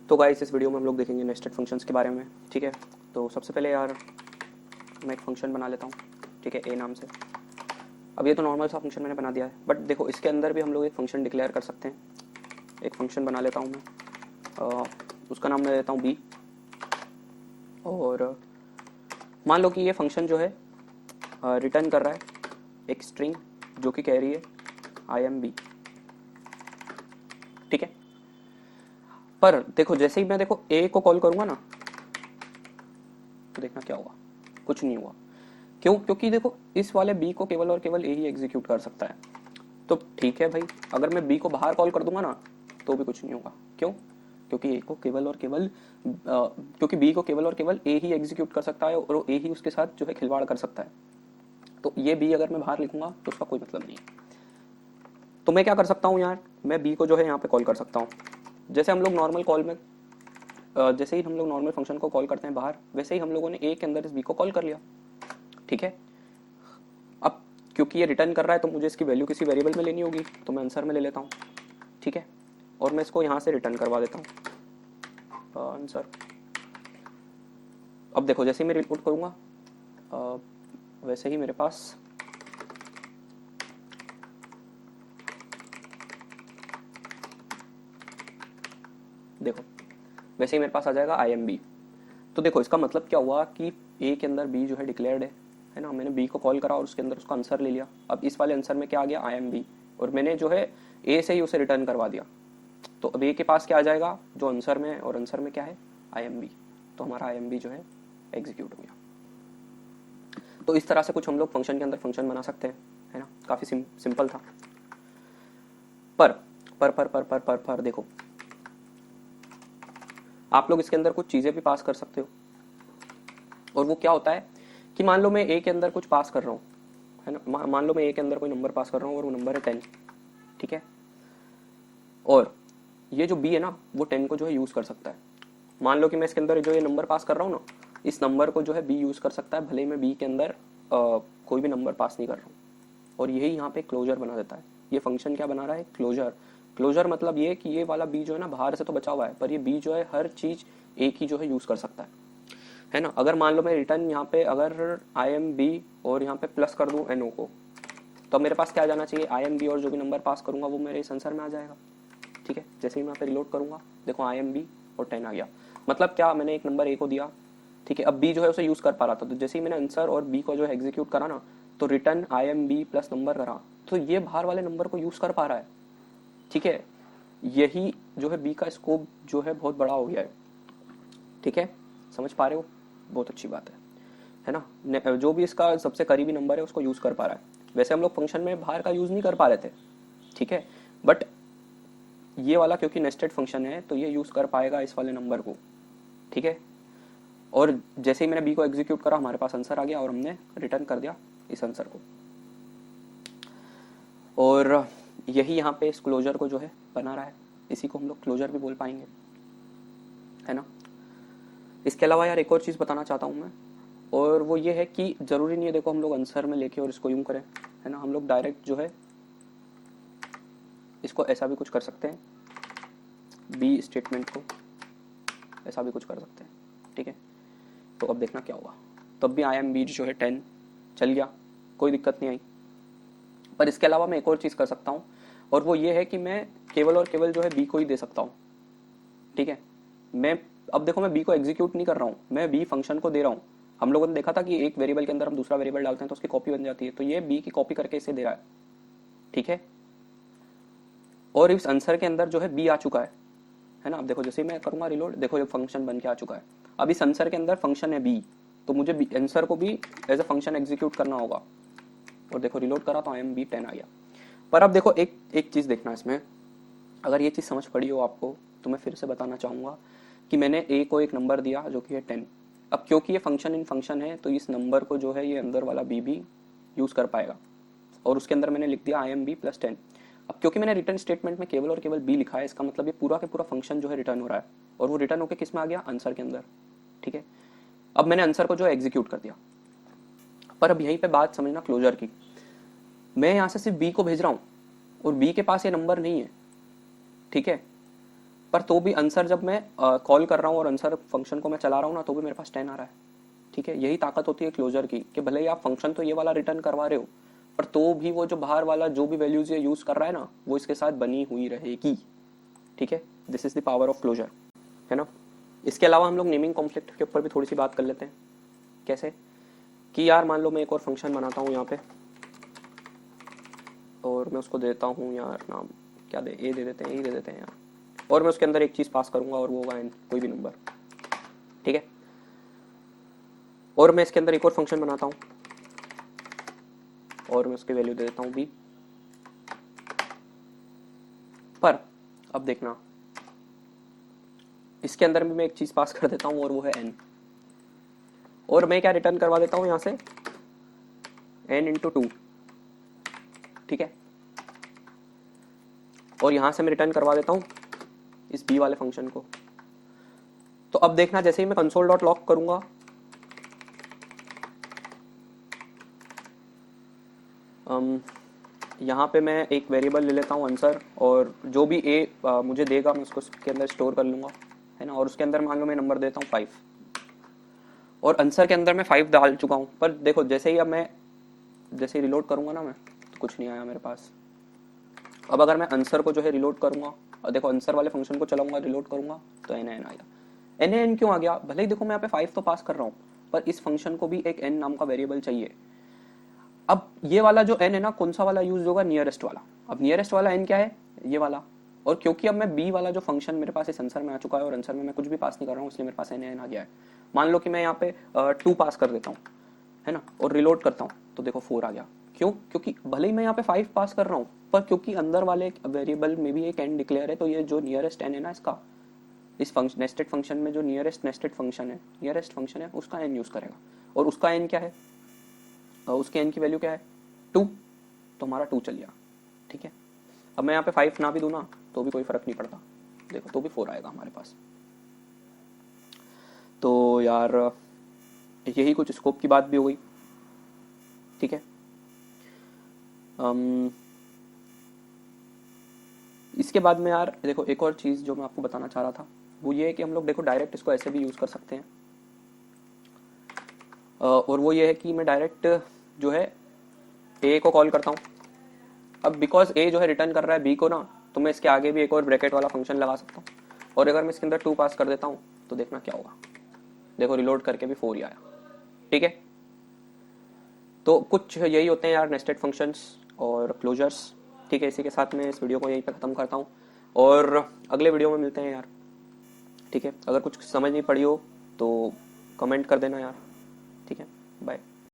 तो गाइस इस वीडियो में हम लोग देखेंगे नेस्टेड फंक्शंस के बारे में। ठीक है, तो सबसे पहले यार मैं एक फंक्शन बना लेता हूँ, ठीक है, ए नाम से। अब ये तो नॉर्मल सा फंक्शन मैंने बना दिया है, बट देखो इसके अंदर भी हम लोग एक फंक्शन डिक्लेयर कर सकते हैं। एक फंक्शन बना लेता हूँ मैं, उसका नाम मैं देता हूँ बी। और मान लो कि ये फंक्शन जो है रिटर्न कर रहा है एक स्ट्रिंग जो कि कह रही है आई एम बी। ठीक है, पर देखो जैसे ही मैं देखो ए को कॉल करूंगा ना, तो देखना क्या हुआ, कुछ नहीं हुआ। क्यों? क्योंकि देखो इस वाले बी को केवल और केवल ए ही एग्जीक्यूट कर सकता है। तो ठीक है भाई, अगर मैं बी को बाहर कॉल कर दूंगा ना तो भी कुछ नहीं होगा। क्यों? क्योंकि ए को केवल और केवल क्योंकि बी को केवल और केवल ए ही एग्जीक्यूट कर सकता है और ए ही उसके साथ जो है खिलवाड़ कर सकता है। तो ये बी अगर मैं बाहर लिखूंगा तो उसका कोई मतलब नहीं है। तो मैं क्या कर सकता हूँ यार, मैं बी को जो है यहाँ पे कॉल कर सकता हूँ। जैसे हम लोग नॉर्मल कॉल में जैसे ही हम लोग नॉर्मल फंक्शन को कॉल करते हैं बाहर, वैसे ही हम लोगों ने ए के अंदर इस बी को कॉल कर लिया। ठीक है, अब क्योंकि ये रिटर्न कर रहा है तो मुझे इसकी वैल्यू किसी वेरिएबल में लेनी होगी, तो मैं आंसर में ले लेता हूँ। ठीक है, और मैं इसको यहाँ से रिटर्न करवा देता हूँ आंसर। अब देखो जैसे ही मैं रिपोर्ट करूँगा वैसे ही मेरे पास देखो वैसे ही मेरे पास आ जाएगा आई एम बी। तो देखो इसका मतलब क्या हुआ कि ए के अंदर बी जो है डिक्लेयर्ड है ना। मैंने बी को कॉल करा और उसके अंदर उसका आंसर ले लिया। अब इस वाले आंसर में क्या आ गया, आई एम बी, और मैंने जो है ए से ही उसे रिटर्न करवा दिया। तो अब ए के पास क्या आ जाएगा, जो आंसर में, और आंसर में क्या है, आई एम बी। तो हमारा आई एम बी जो है एग्जीक्यूट हो गया। तो इस तरह से कुछ हम लोग फंक्शन के अंदर फंक्शन बना सकते हैं, है ना। काफी सिंपल था। पर देखो आप लोग इसके अंदर कुछ चीजें भी पास कर सकते हो। और वो क्या होता है कि मान लो मैं ए के अंदर कुछ पास कर रहा हूँ, है ना। मान लो मैं ए के अंदर कोई नंबर पास कर रहा हूँ और वो नंबर है 10। ठीक है, और ये जो बी है ना वो 10 को जो है यूज कर सकता है। मान लो कि मैं इसके अंदर जो ये नंबर पास कर रहा हूँ ना, इस नंबर को जो है बी यूज कर सकता है, भले ही मैं बी के अंदर कोई भी नंबर पास नहीं कर रहा हूँ। और यही यहाँ पे क्लोजर बना देता है। ये फंक्शन क्या बना रहा है, क्लोजर। क्लोजर मतलब ये कि ये वाला बी जो है ना बाहर से तो बचा हुआ है, पर ये बी जो है हर चीज एक ही जो है यूज कर सकता है ना। अगर मान लो मैं रिटर्न यहाँ पे अगर आई एम बी और यहाँ पे प्लस कर दूं एन ओ को, तो मेरे पास क्या आ जाना चाहिए, आई एम बी, और जो भी नंबर पास करूंगा वो मेरे इस आंसर में आ जाएगा। ठीक है, जैसे ही मैं यहाँ पे रिलोड करूंगा देखो आई एम बी और 10 आ गया। मतलब क्या, मैंने एक नंबर ए को दिया, ठीक है, अब बी जो है उसे यूज कर पा रहा था। तो जैसे ही मैंने आंसर और बी को जो है एग्जीक्यूट करा ना, तो return I M B plus number करा, तो ये बाहर वाले नंबर को यूज कर पा रहा है। ठीक है, यही जो है बी का स्कोप जो है बहुत बड़ा हो गया है। ठीक है, समझ पा रहे हो, बहुत अच्छी बात है ना। जो भी इसका सबसे करीबी नंबर है उसको यूज कर पा रहा है। वैसे हम लोग फंक्शन में बाहर का यूज नहीं कर पा रहे थे, ठीक है, बट ये वाला क्योंकि नेस्टेड फंक्शन है तो ये यूज कर पाएगा इस वाले नंबर को। ठीक है, और जैसे ही मैंने बी को एग्जीक्यूट करा हमारे पास आंसर आ गया और हमने रिटर्न कर दिया इस आंसर को। और यही यहाँ पे इस क्लोजर को जो है बना रहा है, इसी को हम लोग क्लोजर भी बोल पाएंगे, है ना। इसके अलावा यार एक और चीज़ बताना चाहता हूँ मैं, और वो ये है कि ज़रूरी नहीं है देखो हम लोग आंसर में लेके और इसको यूं करें, है ना। हम लोग डायरेक्ट जो है इसको ऐसा भी कुछ कर सकते हैं, बी स्टेटमेंट को ऐसा भी कुछ कर सकते हैं। ठीक है, तो अब देखना क्या होगा। तो अब भी आई एम बी जो है 10 चल गया, कोई दिक्कत नहीं आई। पर इसके अलावा मैं एक और चीज़ कर सकता हूँ, और वो ये है कि मैं केवल और केवल जो है बी को ही दे सकता हूँ। ठीक है, मैं अब देखो मैं बी को एग्जीक्यूट नहीं कर रहा हूँ, मैं बी फंक्शन को दे रहा हूँ। हम लोगों ने देखा था कि एक वेरिएबल के अंदर हम दूसरा वेरिएबल डालते हैं तो उसकी कॉपी बन जाती है, तो ये बी की कॉपी करके इसे दे रहा है। ठीक है, और इस आंसर के अंदर जो है बी आ चुका है ना। अब देखो जैसे मैं करूंगा रिलोड, देखो ये फंक्शन बन के आ चुका है। अब इस आंसर के अंदर फंक्शन है बी, तो मुझे आंसर को भी एज ए फंक्शन एग्जीक्यूट करना होगा। और देखो रिलोड करा तो आई एम बी 10 आ गया। पर अब देखो एक एक चीज देखना इसमें, अगर ये चीज समझ पड़ी हो आपको तो मैं फिर से बताना चाहूंगा कि मैंने ए को एक नंबर दिया जो कि है 10। अब क्योंकि ये फंक्शन इन फंक्शन है तो इस नंबर को जो है ये अंदर वाला बी भी यूज कर पाएगा, और उसके अंदर मैंने लिख दिया आई एम बी प्लस 10। अब क्योंकि मैंने रिटर्न स्टेटमेंट में केवल और केवल बी लिखा है, इसका मतलब ये पूरा के पूरा फंक्शन जो है रिटर्न हो रहा है, और वो रिटर्न होकर किस में आ गया, आंसर के अंदर। ठीक है, अब मैंने आंसर को जो है एग्जीक्यूट कर दिया। पर अब यहीं पे बात समझना क्लोजर की, मैं यहाँ से सिर्फ बी को भेज रहा हूँ और बी के पास ये नंबर नहीं है। ठीक है, पर तो भी आंसर जब मैं कॉल कर रहा हूँ और आंसर फंक्शन को मैं चला रहा हूँ ना, तो भी मेरे पास 10 आ रहा है। ठीक है, यही ताकत होती है क्लोजर की, कि भले ही आप फंक्शन तो ये वाला रिटर्न करवा रहे हो, पर तो भी वो जो बाहर वाला जो भी वैल्यूज ये यूज कर रहा है ना, वो इसके साथ बनी हुई रहेगी। ठीक है, this is the power of closure, है ना। इसके अलावा हम लोग नेमिंग कॉन्फ्लिक्ट के ऊपर भी थोड़ी सी बात कर लेते हैं। कैसे कि यार मान लो मैं एक और फंक्शन बनाता हूँ यहाँ पे, और मैं उसको देता हूँ यार नाम, क्या दे, ए दे देते हैं, ए दे देते हैं यार, और मैं उसके अंदर एक चीज़ पास करूंगा और वो होगा n, कोई भी नंबर। ठीक है, और मैं इसके अंदर एक और फंक्शन बनाता हूँ और मैं उसकी वैल्यू दे देता हूँ b। पर अब देखना, इसके अंदर भी मैं एक चीज़ पास कर देता हूँ और वो है n, और मैं क्या रिटर्न करवा देता हूँ यहाँ से, n×2। ठीक है, और यहाँ से मैं रिटर्न करवा देता हूँ इस b वाले फंक्शन को। तो अब देखना, जैसे ही मैं console.log करूंगा, यहाँ पे मैं एक वेरिएबल ले लेता हूँ आंसर, और जो भी a मुझे देगा मैं उसको उसके अंदर स्टोर कर लूँगा, है ना। और उसके अंदर मान लो मैं नंबर देता हूँ 5, और आंसर के अंदर मैं 5 डाल चुका हूँ। पर देखो जैसे ही अब मैं जैसे ही रिलोड करूँगा ना मैं, तो कुछ नहीं आया मेरे पास। अब अगर मैं आंसर को जो है रिलोड करूँगा, और देखो आंसर वाले फंक्शन को चलाऊंगा, रिलोड करूँगा, तो एन आ गया। एन क्यों आ गया? भले ही देखो मैं यहाँ पे 5 तो पास कर रहा हूँ, पर इस फंक्शन को भी एक n नाम का वेरिएबल चाहिए। अब ये वाला जो n है ना, कौन सा वाला यूज होगा? नियरेस्ट वाला। अब नियरेस्ट वाला n क्या है? ये वाला। और क्योंकि अब मैं b वाला जो फंक्शन मेरे पास इस आंसर में आ चुका है और आंसर में मैं कुछ भी पास नहीं कर रहा हूँ, इसलिए मेरे पास n आ गया है। मान लो कि मैं यहाँ पे 2 पास कर देता हूँ, है ना, और रिलोड करता हूँ, तो देखो 4 आ गया। क्यों? क्योंकि भले ही मैं यहाँ पे 5 पास कर रहा हूँ, पर क्योंकि अंदर वाले वेरिएबल में भी एक n डिक्लेयर है, तो ये जो नियरेस्ट n है ना इसका, इस नेस्टेड फंक्शन में जो नियरेस्ट नेस्टेड फंक्शन है, नियरेस्ट फंक्शन है, उसका n यूज करेगा। और उसका n क्या है? उसके n की वैल्यू क्या है? 2। तो हमारा 2 चल गया। ठीक है, अब मैं यहाँ पे 5 ना भी दूं ना, तो भी कोई फर्क नहीं पड़ता, देखो तो भी 4 आएगा हमारे पास। तो यार यही कुछ स्कोप की बात भी हो गई। ठीक है, इसके बाद में यार देखो एक और चीज़ जो मैं आपको बताना चाह रहा था, वो ये है कि हम लोग देखो डायरेक्ट इसको ऐसे भी यूज़ कर सकते हैं। और वो ये है कि मैं डायरेक्ट जो है ए को कॉल करता हूँ। अब बिकॉज ए जो है रिटर्न कर रहा है बी को ना, तो मैं इसके आगे भी एक और ब्रैकेट वाला फंक्शन लगा सकता हूँ, और अगर मैं इसके अंदर 2 पास कर देता हूँ, तो देखना क्या होगा। देखो रिलोड करके भी 4 ही आया। ठीक है, तो कुछ यही होते हैं यार नेस्टेड फंक्शंस और क्लोजर्स। ठीक है, इसी के साथ मैं इस वीडियो को यहीं पे ख़त्म करता हूँ, और अगले वीडियो में मिलते हैं यार। ठीक है, अगर कुछ समझ नहीं पड़ी हो तो कमेंट कर देना यार। ठीक है, बाय।